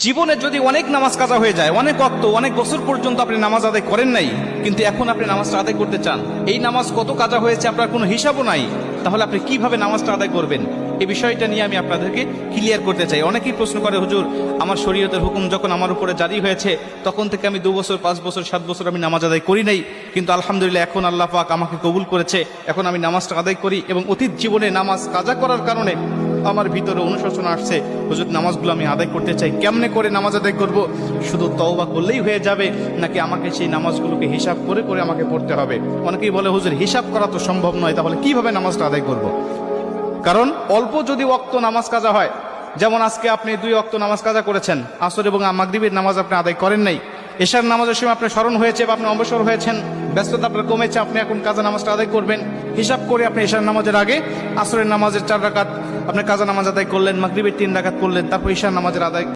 জীবনে যদি অনেক নামাজ কাজা হয়ে যায়, অনেক ওয়াক্ত, অনেক বছর পর্যন্ত আপনি নামাজ আদায় করেন নাই, কিন্তু এখন আপনি নামাজটা আদায় করতে চান, এই নামাজ কত কাজা হয়েছে আপনার কোনো হিসাবও নাই, তাহলে আপনি কিভাবে নামাজটা আদায় করবেন? এই বিষয়টা নিয়ে আমি আপনাদেরকে ক্লিয়ার করতে চাই। অনেকেই প্রশ্ন করে, হুজুর আমার শরীয়তের হুকুম যখন আমার উপরে জারি হয়েছে তখন থেকে আমি 2 বছর 5 বছর 7 বছর আমি নামাজ আদায় করি নাই, কিন্তু আলহামদুলিল্লাহ এখন আল্লাহ পাক আমাকে কবুল করেছে, এখন আমি নামাজটা আদায় করি এবং অতীত জীবনে নামাজ কাজা করার কারণে আমার ভিতরে অনুশোচনা আসছে, হুজুর নামাজগুলো আমি আদায় করতে চাই, কেমনে করে নামাজ আদায় করব? শুধু তওবা করলেই হয়ে যাবে নাকি আমাকে সেই নামাজগুলোকে হিসাব করে করে আমাকে পড়তে হবে? অনেকেই বলে, হুজুর হিসাব করা তো সম্ভব নয়, তাহলে কিভাবে নামাজটা আদায় করব? কারণ অল্প যদি ওয়াক্ত নামাজ কাজা হয়, যেমন আজকে আপনি 2 ওয়াক্ত নামাজ কাজা করেছেন, আসর এবং মাগরিবের নামাজ আপনি আদায় করেন নাই, এশার নামাজের সময় আপনার স্মরণ হয়েছে বা আপনি অবসর হয়েছেন, ব্যস্ততা আপনার কমেছে, আপনি এখন কাজা নামাজটা আদায় করবেন, হিসাব করে আপনি এশার নামাজের আগে আসরের নামাজের 4 রাকাত আপনি কাজা নামাজ আদায় করলেন, মাগরিবের 3 রাকাত করলেন, তারপর এশার নামাজের আদায়